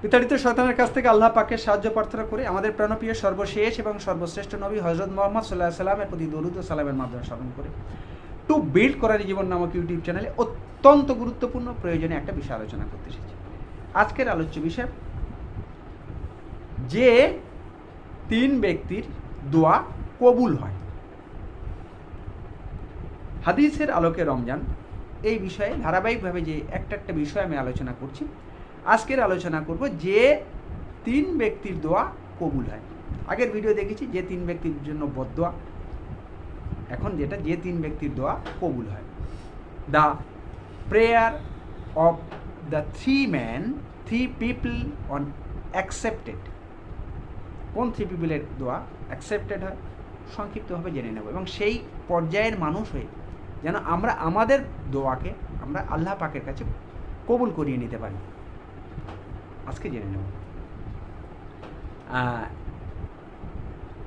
বিতাড়িত শয়তানের কাছ থেকে আল্লাহ পাকের সাহায্য প্রার্থনা করে আমাদের প্রাণপ্রিয় সর্বশেষ এবং সর্বশ্রেষ্ঠ নবী হযরত মুহাম্মদ সাল্লাল্লাহু আলাইহি সাল্লামের প্রতি দরুদ ও সালামের মাধ্যমে স্মরণ করে টু বিল্ড কোরআনী জীবন নামক ইউটিউব চ্যানেলে অত্যন্ত গুরুত্বপূর্ণ প্রয়োজনীয় একটা বিষয় আলোচনা করতে এসেছি। আজকের আলোচ্য বিষয় যে 3 ব্যক্তির দোয়া কবুল হয়। হাদিসের আলোকে রমজান এই বিষয়ে ধারাবাহিকভাবে যে একটা বিষয় আমি আলোচনা করছি। আজকের আলোচনা করব যে 3 ব্যক্তির দোয়া কবুল হয়। আগের ভিডিও দেখেছি যে 3 ব্যক্তির জন্য বদদোয়া, এখন যেটা যে 3 ব্যক্তির দোয়া কবুল হয়। The prayer of the 3 people on accepted. কোন 3 পিপলের দোয়া অ্যাকসেপ্টেড হয় সংক্ষিপ্তভাবে জেনে নেব, এবং সেই পর্যায়ের মানুষ হয়ে যেন আমরা আমাদের দোয়াকে আমরা আল্লাহ পাকের কাছে কবুল করিয়ে নিতে পারি, আজকে জেনে নেব।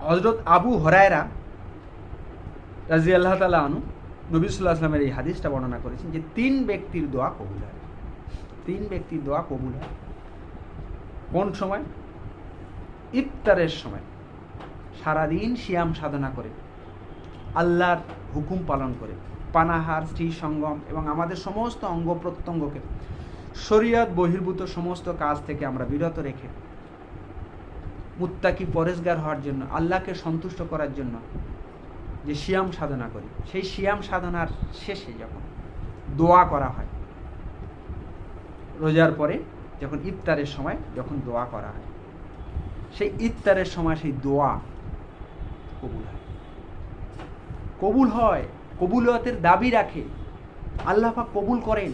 হযরত আবু হুরায়রা রাদিয়াল্লাহু তাআলা আনহু নবী সাল্লাল্লাহু আলাইহি ওয়াসাল্লামের এই হাদিসটা বর্ণনা করেছেন যে 3 ব্যক্তির দোয়া কবুল হয়। 3 ব্যক্তির দোয়া কবুল হয় কোন সময়? ইফতারের সময়। সারাদিন সিয়াম সাধনা করে আল্লাহর হুকুম পালন করে পানাহার, স্ত্রী সঙ্গম এবং আমাদের সমস্ত অঙ্গ প্রত্যঙ্গকে শরীয়ত বহির্ভূত সমস্ত কাজ থেকে আমরা বিরত রেখে মুত্তাকি পরেজগার হওয়ার জন্য, আল্লাহকে সন্তুষ্ট করার জন্য যে সিয়াম সাধনা করি, সেই সিয়াম সাধনার শেষে যখন দোয়া করা হয়, রোজার পরে যখন ইফতারের সময় যখন দোয়া করা হয়, সেই ইফতারের সময় সেই দোয়া কবুল হয়। কবুল হয়, কবুলিয়তের দাবি রাখে, আল্লাহ পাক কবুল করেন।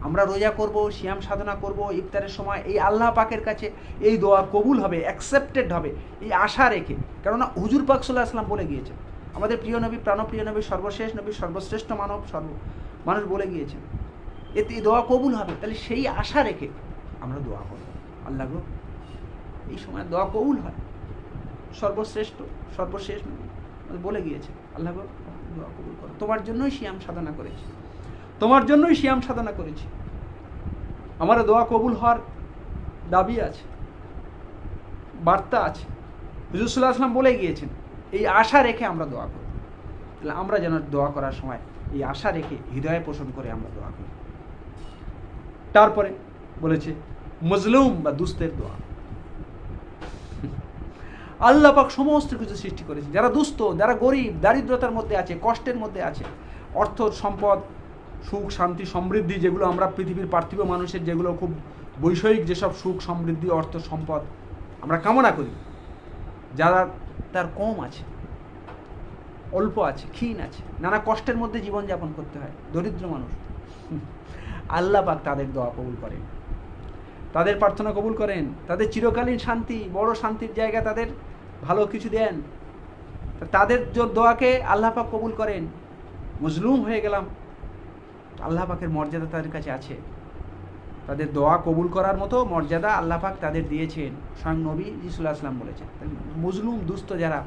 আমরা রোজা করব, সিয়াম সাধনা করব, ইফতারের সময় এই আল্লাহ পাকের কাছে এই দোয়া কবুল হবে, অ্যাকসেপ্টেড হবে, এই আশা রেখে। কেননা হুজুর পাক সাল্লাল্লাহু আলাইহি ওয়াসাল্লাম বলে গিয়েছেন, আমাদের প্রিয় নবী, প্রাণপ্রিয় নবী, সর্বশেষ নবী, সর্বশ্রেষ্ঠ মানব, মানুষ বলে গিয়েছেন এতে এই দোয়া কবুল হবে। তাহলে সেই আশা রেখে আমরা দোয়া করব, আল্লাহ গো এই সময় দোয়া কবুল হয়। সর্বশ্রেষ্ঠ সর্বশেষ নবী বলে গিয়েছে, আল্লাহ গো দোয়া কবুল করো, তোমার জন্যই সিয়াম সাধনা করেছি, তোমার জন্যই সিয়াম সাধনা করেছি, আমার দোয়া কবুল হওয়ার দাবি আছে, বার্তা আছে। হুজুর সাল্লাল্লাহু আলাইহি ওয়াসাল্লাম বলে গিয়েছেন, এই আশা রেখে আমরা দোয়া করি। তাহলে আমরা যেন দোয়া করার সময় এই আশা রেখে হৃদয়ে পোষণ করে আমরা দোয়া করি। তারপরে বলেছে মজলুম বা দুস্থের দোয়া। আল্লাহ পাক সমস্ত কিছু সৃষ্টি করেছে, যারা দুস্থ, যারা গরিব, দারিদ্রতার মধ্যে আছে, কষ্টের মধ্যে আছে, অর্থ সম্পদ, সুখ শান্তি সমৃদ্ধি, যেগুলো আমরা পৃথিবীর পার্থিব মানুষের যেগুলো খুব বৈষয়িক যেসব সুখ সমৃদ্ধি অর্থ সম্পদ আমরা কামনা করি, যারা তার কম আছে, অল্প আছে, ক্ষীণ আছে, নানা কষ্টের মধ্যে জীবনযাপন করতে হয়, দরিদ্র মানুষ, আল্লাহ পাক তাদের দোয়া কবুল করেন, তাদের প্রার্থনা কবুল করেন, তাদের চিরকালীন শান্তি, বড় শান্তির জায়গা, তাদের ভালো কিছু দেন, তাদের দোয়াকে আল্লাহ পাক কবুল করেন। মজলুম হয়ে গেলাম, আল্লাহ পাকের মর্যাদা তাদের কাছে আছে, তাদের দোয়া কবুল করার মতো মর্যাদা আল্লাহ পাক তাদের দিয়েছেন, স্বয়ং নবী সাল্লাল্লাহু আলাইহি ওয়াসাল্লাম বলেছেন। মজলুম দুস্থ যারা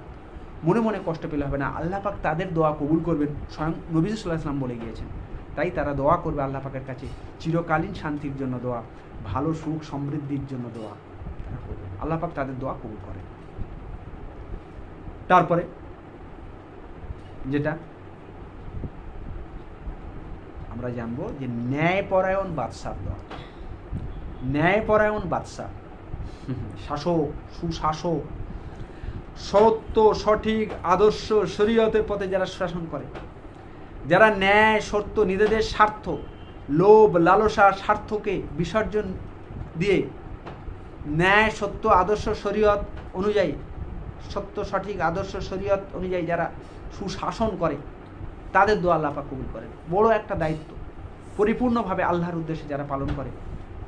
মনে মনে কষ্ট পেলে হবে না, আল্লাহ পাক তাদের দোয়া কবুল করবেন, স্বয়ং নবী সাল্লাল্লাহু আলাইহি ওয়াসাল্লাম বলে গিয়েছেন। তাই তারা দোয়া করবে আল্লাহ পাকের কাছে, চিরকালীন শান্তির জন্য দোয়া, ভালো সুখ সমৃদ্ধির জন্য দোয়া তারা করবে, আল্লাহ পাক তাদের দোয়া কবুল করে। তারপরে যেটা আমরা জানবো যে ন্যায়পরায়ণ বাদশার দোয়া। ন্যায়পরায়ণ বাদশা, শাসক, সুশাসক, সত্য সঠিক আদর্শ শরীয়তের পথে যারা শাসন করে, যারা ন্যায় সত্য নিজেদের স্বার্থ, লোভ লালসা স্বার্থকে বিসর্জন দিয়ে ন্যায় সত্য আদর্শ শরীয়ত অনুযায়ী, সত্য সঠিক আদর্শ শরীয়ত অনুযায়ী যারা সুশাসন করে, তাদের দোয়া আল্লাহ পাক কবুল করেন। বড় একটা দায়িত্ব, পরিপূর্ণভাবে আল্লাহর উদ্দেশ্যে যারা পালন করে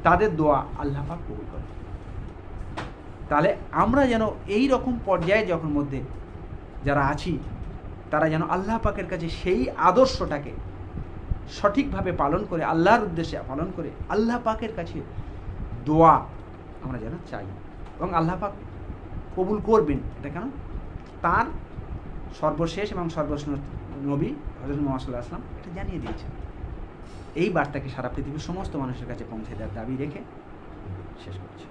তাদের দোয়া আল্লাহ পাক কবুল করেন। তাহলে আমরা যেন এই রকম পর্যায়ে যখন মধ্যে যারা আছি, তারা যেন আল্লাহ পাকের কাছে সেই আদর্শটাকে সঠিকভাবে পালন করে, আল্লাহর উদ্দেশ্যে পালন করে আল্লাহ পাকের কাছে দোয়া আমরা যেন চাই, এবং আল্লাহ পাক কবুল করবেন। এটা কেন? তার সর্বশেষ এবং সর্বশেষ নবী হযরত মুহাম্মদ সাল্লাল্লাহু আলাইহি ওয়াসাল্লাম এটা জানিয়ে দিয়েছেন। এই বার্তাকে সারা পৃথিবীর সমস্ত মানুষের কাছে পৌঁছে দেওয়ার দাবি রেখে শেষ করছি।